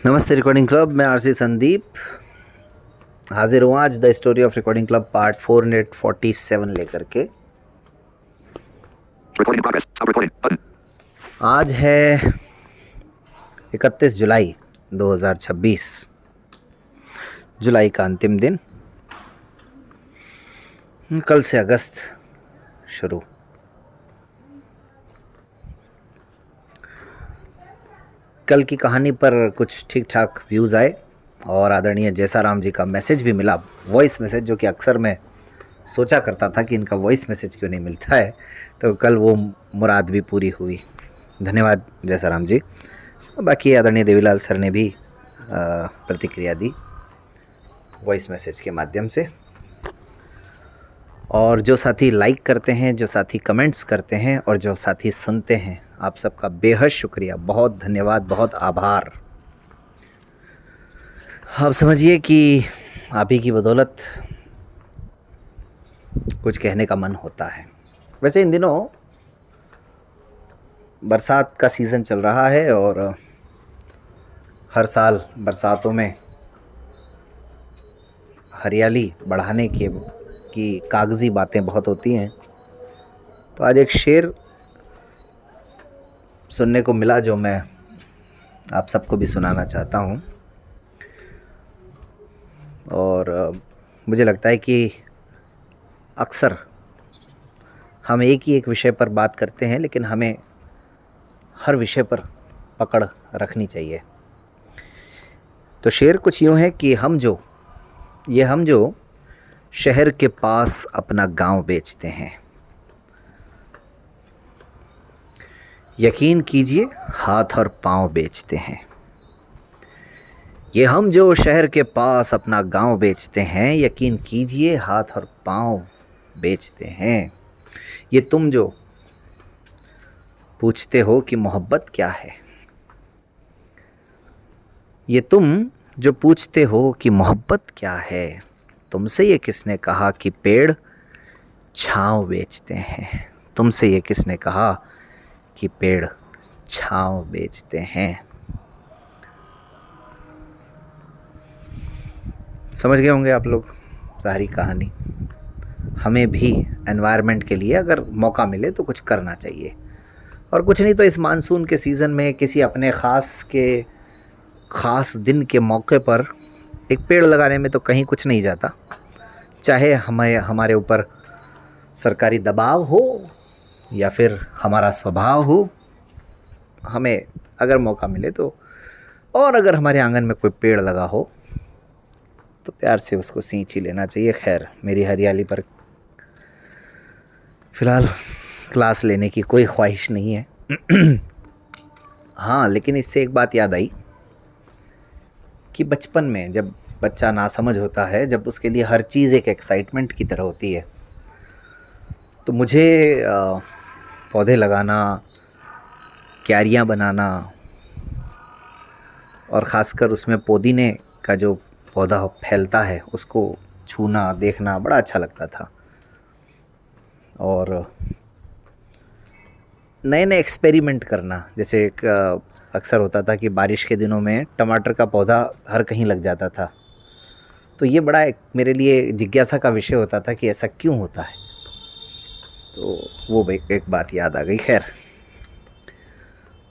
नमस्ते recording club, मैं RC Sandeep हाजिर हूँ आज the story of recording club part 447 लेकर के। Recording in progress. Stop recording. Button. आज है 31 जुलाई 2026, जुलाई का अंतिम दिन। कल से अगस्त शुरू। कल की कहानी पर कुछ ठीक ठाक व्यूज़ आए और आदरणीय जैसाराम जी का मैसेज भी मिला, वॉइस मैसेज, जो कि अक्सर मैं सोचा करता था कि इनका वॉइस मैसेज क्यों नहीं मिलता है। तो कल वो मुराद भी पूरी हुई। धन्यवाद जैसाराम जी। बाकी आदरणीय देवीलाल सर ने भी प्रतिक्रिया दी वॉइस मैसेज के माध्यम से। और जो साथी लाइक करते हैं, जो साथी कमेंट्स करते हैं और जो साथी सुनते हैं, आप सबका बेहद शुक्रिया, बहुत धन्यवाद, बहुत आभार। आप समझिए कि आप ही की बदौलत कुछ कहने का मन होता है। वैसे इन दिनों बरसात का सीज़न चल रहा है और हर साल बरसातों में हरियाली बढ़ाने की कागज़ी बातें बहुत होती हैं। तो आज एक शेर सुनने को मिला जो मैं आप सबको भी सुनाना चाहता हूँ। और मुझे लगता है कि अक्सर हम एक विषय पर बात करते हैं, लेकिन हमें हर विषय पर पकड़ रखनी चाहिए। तो शेर कुछ यूँ है कि हम जो शहर के पास अपना गांव बेचते हैं, यकीन कीजिए हाथ और पाँव बेचते हैं। ये हम जो शहर के पास अपना गांव बेचते हैं, यकीन कीजिए हाथ और पाँव बेचते हैं। ये तुम जो पूछते हो कि मोहब्बत क्या है, ये तुम जो पूछते हो कि मोहब्बत क्या है, तुमसे ये किसने कहा कि पेड़ छाँव बेचते हैं। तुमसे ये किसने कहा कि पेड़ छाँव बेचते हैं। समझ गए होंगे आप लोग सारी कहानी। हमें भी एनवायरनमेंट के लिए अगर मौका मिले तो कुछ करना चाहिए, और कुछ नहीं तो इस मानसून के सीज़न में किसी अपने ख़ास दिन के मौके पर एक पेड़ लगाने में तो कहीं कुछ नहीं जाता। चाहे हमारे ऊपर सरकारी दबाव हो या फिर हमारा स्वभाव हो, हमें अगर मौका मिले तो, और अगर हमारे आंगन में कोई पेड़ लगा हो तो प्यार से उसको सींच ही लेना चाहिए। खैर, मेरी हरियाली पर फ़िलहाल क्लास लेने की कोई ख्वाहिश नहीं है। हाँ, लेकिन इससे एक बात याद आई कि बचपन में जब बच्चा नासमझ होता है, जब उसके लिए हर चीज़ एक एक्साइटमेंट की तरह होती है, तो मुझे पौधे लगाना, क्यारियाँ बनाना और ख़ासकर उसमें पुदीने का जो पौधा फैलता है उसको छूना, देखना बड़ा अच्छा लगता था। और नए नए एक्सपेरिमेंट करना, जैसे एक अक्सर होता था कि बारिश के दिनों में टमाटर का पौधा हर कहीं लग जाता था। तो ये बड़ा एक मेरे लिए जिज्ञासा का विषय होता था कि ऐसा क्यों होता है। तो वो एक बात याद आ गई। खैर,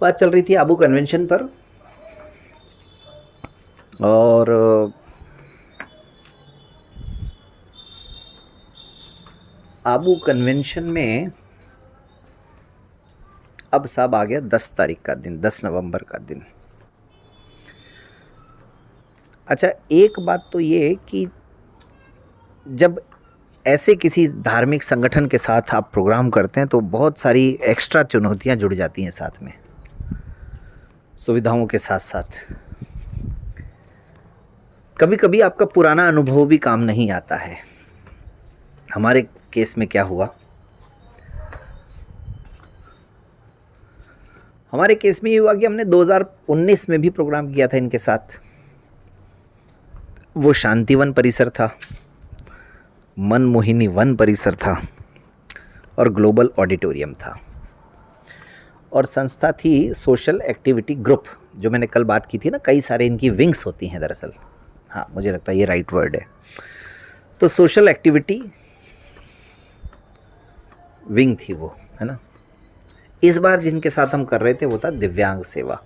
बात चल रही थी आबू कन्वेंशन पर, और आबू कन्वेंशन में अब साहब आ गया 10 तारीख का दिन, 10 नवंबर का दिन। अच्छा, एक बात तो ये कि जब ऐसे किसी धार्मिक संगठन के साथ आप प्रोग्राम करते हैं तो बहुत सारी एक्स्ट्रा चुनौतियां जुड़ जाती हैं साथ में, सुविधाओं के साथ साथ। कभी कभी आपका पुराना अनुभव भी काम नहीं आता है। हमारे केस में क्या हुआ, हमारे केस में ये हुआ कि हमने 2019 में भी प्रोग्राम किया था इनके साथ। वो शांतिवन परिसर था, मनमोहिनी वन परिसर था और ग्लोबल ऑडिटोरियम था, और संस्था थी सोशल एक्टिविटी ग्रुप, जो मैंने कल बात की थी ना, कई सारे इनकी विंग्स होती हैं दरअसल। हाँ, मुझे लगता है ये राइट वर्ड है। तो सोशल एक्टिविटी विंग थी वो, है ना। इस बार जिनके साथ हम कर रहे थे वो था दिव्यांग सेवा,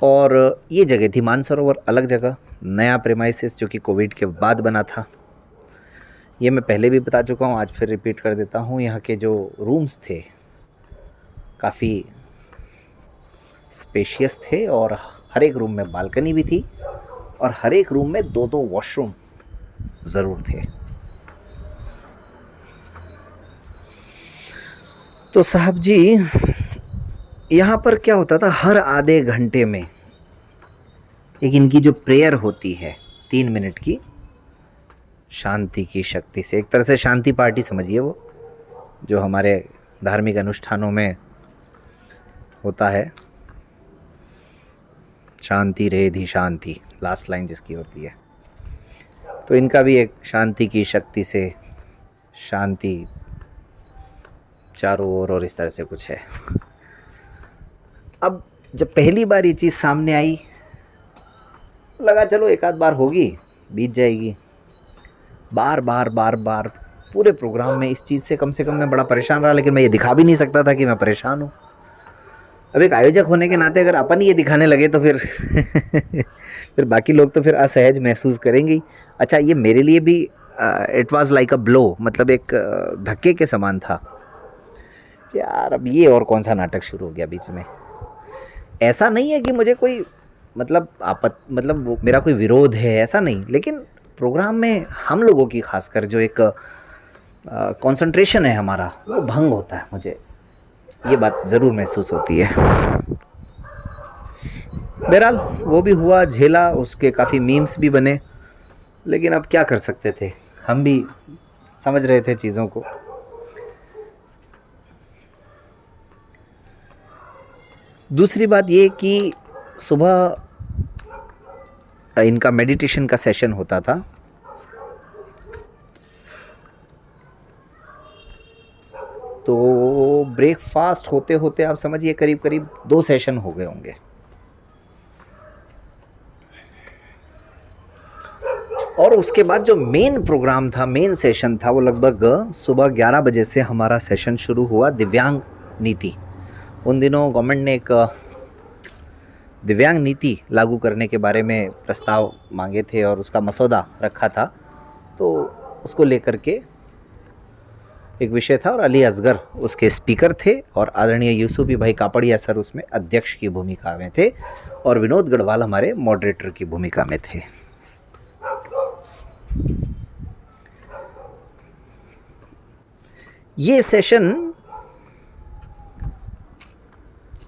और ये जगह थी मानसरोवर, अलग जगह, नया प्रेमाइसिस जो कि कोविड के बाद बना था। ये मैं पहले भी बता चुका हूँ, आज फिर रिपीट कर देता हूँ। यहाँ के जो रूम्स थे काफ़ी स्पेशियस थे, और हर एक रूम में बालकनी भी थी, और हर एक रूम में 2-2 वॉशरूम ज़रूर थे। तो साहब जी, यहाँ पर क्या होता था, हर आधे घंटे में एक इनकी जो प्रेयर होती है 3 मिनट की, शांति की शक्ति से, एक तरह से शांति पार्टी समझिए वो, जो हमारे धार्मिक अनुष्ठानों में होता है, शांति रेधि शांति, लास्ट लाइन जिसकी होती है। तो इनका भी एक शांति की शक्ति से शांति चारों ओर, और इस तरह से कुछ है। अब जब पहली बार ये चीज़ सामने आई, लगा चलो एक आध बार होगी, बीत जाएगी। बार बार बार बार पूरे प्रोग्राम में इस चीज़ से कम मैं बड़ा परेशान रहा, लेकिन मैं ये दिखा भी नहीं सकता था कि मैं परेशान हूँ। अब एक आयोजक होने के नाते अगर अपन ये दिखाने लगे तो फिर फिर बाकी लोग तो फिर असहज महसूस करेंगे ही। अच्छा, ये मेरे लिए भी it was like a blow, मतलब एक धक्के के समान था कि यार अब ये और कौन सा नाटक शुरू हो गया बीच में। ऐसा नहीं है कि मुझे कोई मतलब वो मेरा कोई विरोध है, ऐसा नहीं, लेकिन प्रोग्राम में हम लोगों की खासकर जो एक कंसंट्रेशन है हमारा, वो भंग होता है। मुझे ये बात ज़रूर महसूस होती है। बहरहाल वो भी हुआ, झेला, उसके काफ़ी मीम्स भी बने, लेकिन अब क्या कर सकते थे, हम भी समझ रहे थे चीज़ों को। दूसरी बात ये कि सुबह इनका मेडिटेशन का सेशन होता था, तो ब्रेकफास्ट होते होते आप समझिए करीब करीब 2 सेशन हो गए होंगे। और उसके बाद जो मेन प्रोग्राम था, मेन सेशन था, वो लगभग सुबह 11 बजे से हमारा सेशन शुरू हुआ। दिव्यांग नीति, उन दिनों गवर्नमेंट ने एक दिव्यांग नीति लागू करने के बारे में प्रस्ताव मांगे थे और उसका मसौदा रखा था, तो उसको लेकर के एक विषय था, और अली असगर उसके स्पीकर थे, और आदरणीय यूसुफी भाई कापड़िया सर उसमें अध्यक्ष की भूमिका में थे, और विनोद गढ़वाल हमारे मॉडरेटर की भूमिका में थे। ये सेशन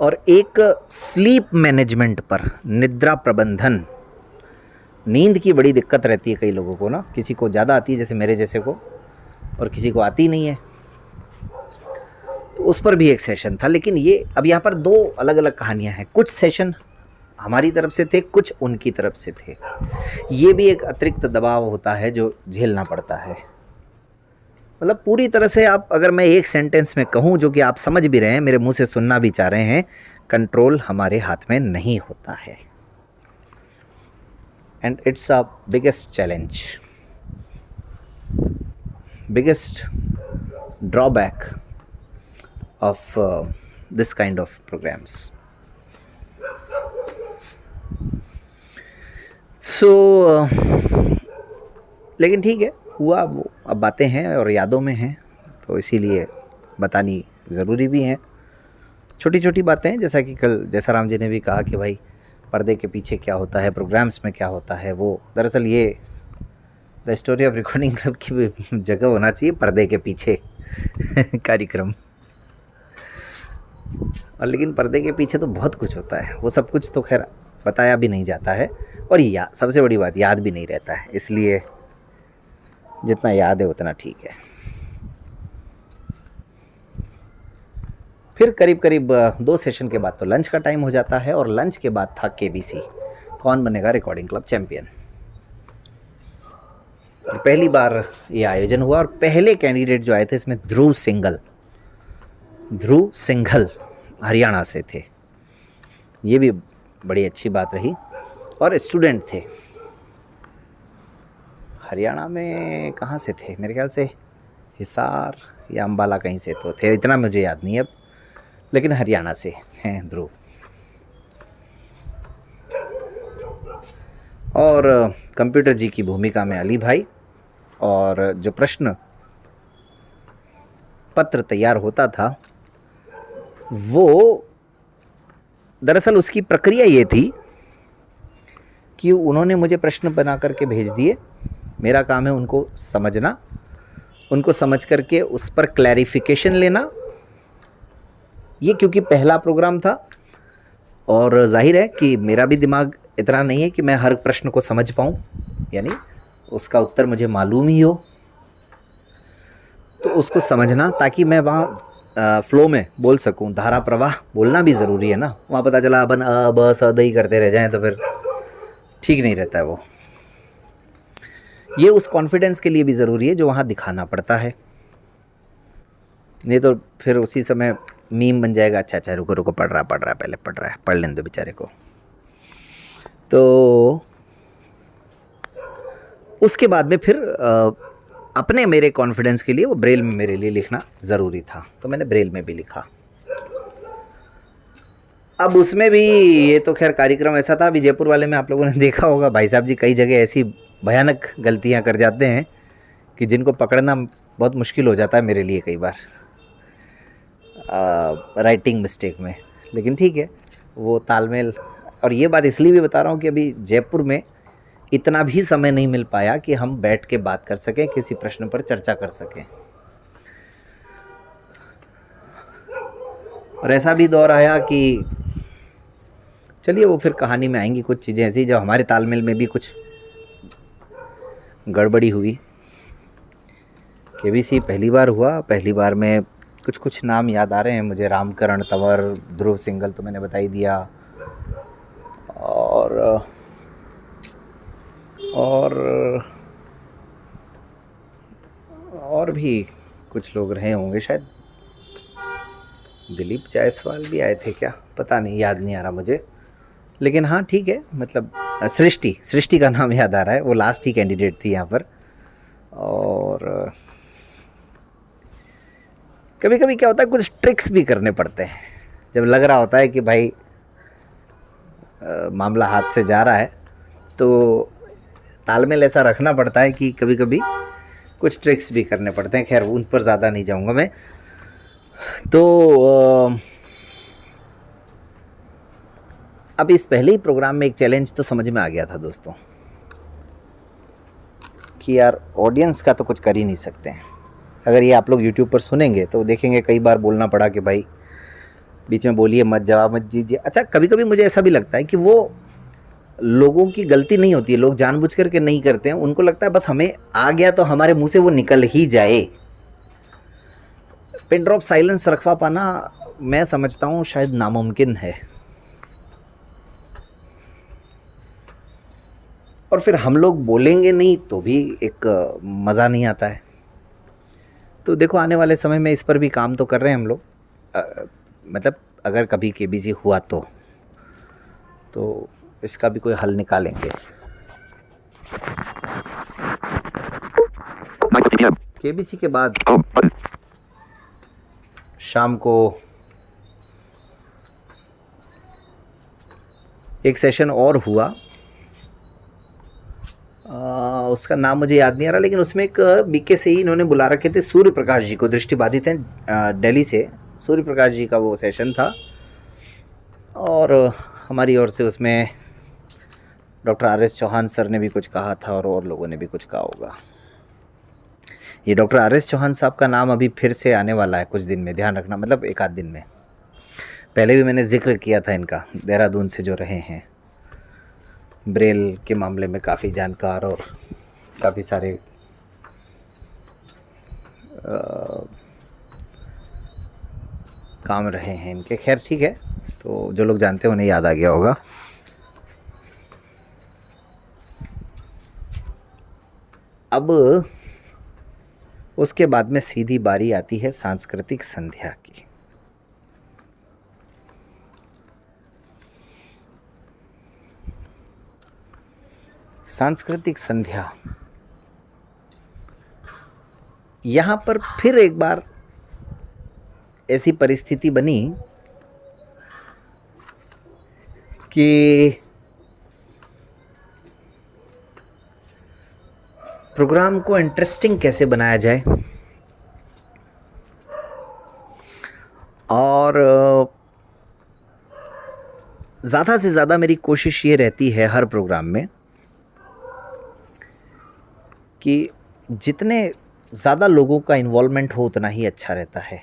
और एक स्लीप मैनेजमेंट पर, निद्रा प्रबंधन, नींद की बड़ी दिक्कत रहती है कई लोगों को ना, किसी को ज़्यादा आती है जैसे मेरे जैसे को, और किसी को आती नहीं है, तो उस पर भी एक सेशन था। लेकिन ये अब यहाँ पर 2 अलग अलग कहानियाँ हैं, कुछ सेशन हमारी तरफ से थे, कुछ उनकी तरफ से थे। ये भी एक अतिरिक्त दबाव होता है जो झेलना पड़ता है। मतलब पूरी तरह से आप, अगर मैं एक सेंटेंस में कहूँ जो कि आप समझ भी रहे हैं, मेरे मुंह से सुनना भी चाह रहे हैं, कंट्रोल हमारे हाथ में नहीं होता है, and it's a biggest challenge, biggest drawback of this kind of programs. So लेकिन ठीक है, हुआ वो, अब बातें हैं और यादों में हैं, तो इसीलिए बतानी ज़रूरी भी हैं। छोटी छोटी बातें हैं, जैसा कि कल जैसा राम जी ने भी कहा कि भाई पर्दे के पीछे क्या होता है, प्रोग्राम्स में क्या होता है, वो दरअसल ये the story of recording club की भी जगह होना चाहिए, पर्दे के पीछे कार्यक्रम। और लेकिन पर्दे के पीछे तो बहुत कुछ होता है, वो सब कुछ तो खैर बताया भी नहीं जाता है, और सबसे बड़ी बात, याद भी नहीं रहता है, इसलिए जितना याद है उतना ठीक है। फिर करीब करीब 2 सेशन के बाद तो लंच का टाइम हो जाता है, और लंच के बाद था KBC, कौन बनेगा रिकॉर्डिंग क्लब चैंपियन। पहली बार ये आयोजन हुआ, और पहले कैंडिडेट जो आए थे इसमें ध्रुव सिंघल, हरियाणा से थे, ये भी बड़ी अच्छी बात रही। और स्टूडेंट थे, हरियाणा में कहाँ से थे, मेरे ख्याल से हिसार या अम्बाला कहीं से तो थे, इतना मुझे याद नहीं अब, लेकिन हरियाणा से हैं ध्रुव। और कंप्यूटर जी की भूमिका में अली भाई। और जो प्रश्न पत्र तैयार होता था वो दरअसल उसकी प्रक्रिया ये थी कि उन्होंने मुझे प्रश्न बना करके भेज दिए, मेरा काम है उनको समझना, उनको समझ करके उस पर क्लैरिफिकेशन लेना। ये क्योंकि पहला प्रोग्राम था और जाहिर है कि मेरा भी दिमाग इतना नहीं है कि मैं हर प्रश्न को समझ पाऊँ, यानी उसका उत्तर मुझे मालूम ही हो, तो उसको समझना ताकि मैं वहाँ फ्लो में बोल सकूँ। धारा प्रवाह बोलना भी ज़रूरी है ना, वहाँ पता चला अपन अ ब स द ही करते रह जाएं तो फिर ठीक नहीं रहता है वो। ये उस कॉन्फिडेंस के लिए भी ज़रूरी है जो वहाँ दिखाना पड़ता है, नहीं तो फिर उसी समय मीम बन जाएगा, अच्छा अच्छा रुको रुको पढ़ रहा पहले पढ़ रहा है, पढ़ लेने दो बेचारे को। तो उसके बाद में फिर अपने मेरे कॉन्फिडेंस के लिए वो ब्रेल में मेरे लिए लिखना ज़रूरी था, तो मैंने ब्रेल में भी लिखा। अब उसमें भी ये तो खैर कार्यक्रम ऐसा था, अभी जयपुर वाले में आप लोगों ने देखा होगा भाई साहब जी कई जगह ऐसी भयानक गलतियां कर जाते हैं कि जिनको पकड़ना बहुत मुश्किल हो जाता है मेरे लिए कई बार राइटिंग मिस्टेक में। लेकिन ठीक है, वो तालमेल। और ये बात इसलिए भी बता रहा हूँ कि अभी जयपुर में इतना भी समय नहीं मिल पाया कि हम बैठ के बात कर सकें, किसी प्रश्न पर चर्चा कर सकें। और ऐसा भी दौर आया कि चलिए वो फिर कहानी में आएंगी कुछ चीज़ें ऐसी जब हमारे तालमेल में भी कुछ गड़बड़ी हुई। केबीसी पहली बार हुआ, पहली बार में कुछ नाम याद आ रहे हैं मुझे, रामकरण तंवर, ध्रुव सिंघल तो मैंने बता ही दिया, और भी कुछ लोग रहे होंगे, शायद दिलीप जायसवाल भी आए थे क्या, पता नहीं, याद नहीं आ रहा मुझे। लेकिन हाँ ठीक है, मतलब सृष्टि का नाम याद आ रहा है, वो लास्ट ही कैंडिडेट थी यहाँ पर। और कभी कभी क्या होता है कुछ ट्रिक्स भी करने पड़ते हैं, जब लग रहा होता है कि भाई मामला हाथ से जा रहा है, तो तालमेल ऐसा रखना पड़ता है कि कभी कभी कुछ ट्रिक्स भी करने पड़ते हैं। खैर उन पर ज़्यादा नहीं जाऊंगा मैं। तो अब इस पहले ही प्रोग्राम में एक चैलेंज तो समझ में आ गया था दोस्तों कि यार ऑडियंस का तो कुछ कर ही नहीं सकते हैं। अगर ये आप लोग यूट्यूब पर सुनेंगे तो देखेंगे कई बार बोलना पड़ा कि भाई बीच में बोलिए मत, जवाब मत दीजिए। अच्छा कभी कभी मुझे ऐसा भी लगता है कि वो लोगों की गलती नहीं होती है, लोग जानबूझ करके नहीं करते हैं, उनको लगता है बस हमें आ गया तो हमारे मुंह से वो निकल ही जाए। पिन ड्रॉप साइलेंस रखवा पाना मैं समझता हूँ शायद नामुमकिन है, और फिर हम लोग बोलेंगे नहीं तो भी एक मज़ा नहीं आता है। तो देखो आने वाले समय में इस पर भी काम तो कर रहे हैं हम लोग, मतलब अगर कभी केबीसी हुआ तो इसका भी कोई हल निकालेंगे। केबीसी के बाद शाम को एक सेशन और हुआ, उसका नाम मुझे याद नहीं आ रहा, लेकिन उसमें एक बीके से ही इन्होंने बुला रखे थे सूर्य प्रकाश जी को, दृष्टिबाधित हैं दिल्ली से, सूर्य प्रकाश जी का वो सेशन था। और हमारी ओर से उसमें डॉक्टर RS चौहान सर ने भी कुछ कहा था और लोगों ने भी कुछ कहा होगा। ये डॉक्टर RS चौहान साहब का नाम अभी फिर से आने वाला है कुछ दिन में, ध्यान रखना, मतलब एक आध दिन में। पहले भी मैंने जिक्र किया था इनका, देहरादून से जो रहे हैं, ब्रेल के मामले में काफ़ी जानकार और काफ़ी सारे काम रहे हैं इनके। खैर ठीक है, तो जो लोग जानते हैं उन्हें याद आ गया होगा। अब उसके बाद में सीधी बारी आती है सांस्कृतिक संध्या की। सांस्कृतिक संध्या, यहाँ पर फिर एक बार ऐसी परिस्थिति बनी कि प्रोग्राम को इंटरेस्टिंग कैसे बनाया जाए, और ज़्यादा से ज़्यादा मेरी कोशिश ये रहती है हर प्रोग्राम में कि जितने ज़्यादा लोगों का इन्वॉल्वमेंट हो उतना ही अच्छा रहता है।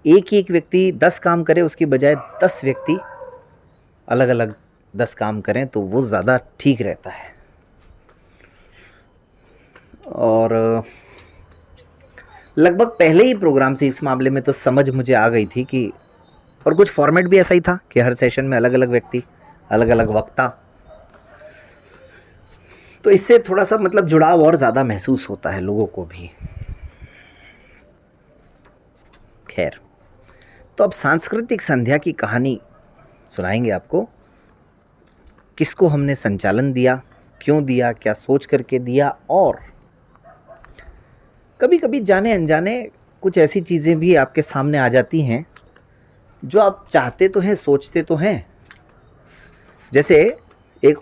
एक ही एक व्यक्ति 10 काम करे उसकी बजाय 10 व्यक्ति अलग अलग 10 काम करें तो वो ज़्यादा ठीक रहता है। और लगभग पहले ही प्रोग्राम से इस मामले में तो समझ मुझे आ गई थी कि, और कुछ फॉर्मेट भी ऐसा ही था कि हर सेशन में अलग अलग व्यक्ति, अलग अलग वक्ता, तो इससे थोड़ा सा मतलब जुड़ाव और ज़्यादा महसूस होता है लोगों को भी। खैर, तो अब सांस्कृतिक संध्या की कहानी सुनाएंगे आपको। किसको हमने संचालन दिया, क्यों दिया, क्या सोच करके दिया, और कभी कभी जाने अनजाने कुछ ऐसी चीज़ें भी आपके सामने आ जाती हैं जो आप चाहते तो हैं, सोचते तो हैं। जैसे एक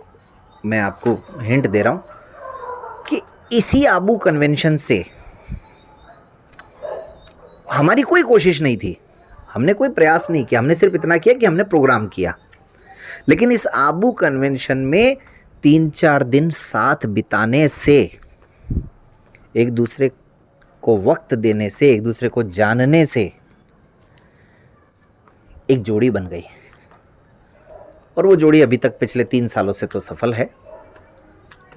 मैं आपको हिंट दे रहा हूँ कि इसी आबू कन्वेंशन से हमारी कोई कोशिश नहीं थी, हमने कोई प्रयास नहीं किया, हमने सिर्फ इतना किया कि हमने प्रोग्राम किया, लेकिन इस आबू कन्वेंशन में 3-4 दिन साथ बिताने से, एक दूसरे को वक्त देने से, एक दूसरे को जानने से एक जोड़ी बन गई, और वो जोड़ी अभी तक पिछले 3 सालों से तो सफल है।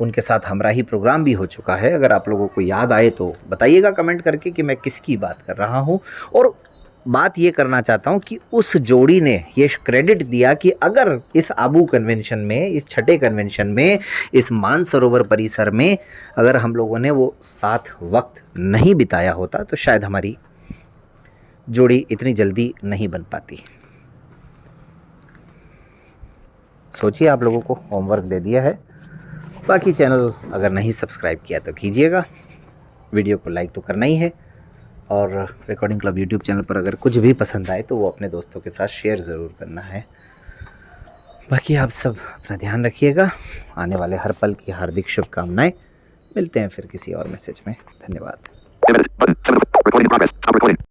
उनके साथ हमराही प्रोग्राम भी हो चुका है। अगर आप लोगों को याद आए तो बताइएगा कमेंट करके कि मैं किसकी बात कर रहा हूँ। और बात ये करना चाहता हूँ कि उस जोड़ी ने ये क्रेडिट दिया कि अगर इस आबू कन्वेंशन में, इस छठे कन्वेंशन में, इस मानसरोवर परिसर में अगर हम लोगों ने वो साथ वक्त नहीं बिताया होता तो शायद हमारी जोड़ी इतनी जल्दी नहीं बन पाती। सोचिए, आप लोगों को होमवर्क दे दिया है। बाकी चैनल अगर नहीं सब्सक्राइब किया तो कीजिएगा, वीडियो को लाइक तो करना ही है, और रिकॉर्डिंग क्लब यूट्यूब चैनल पर अगर कुछ भी पसंद आए तो वो अपने दोस्तों के साथ शेयर ज़रूर करना है। बाकी आप सब अपना ध्यान रखिएगा। आने वाले हर पल की हार्दिक शुभकामनाएं। मिलते हैं फिर किसी और मैसेज में। धन्यवाद।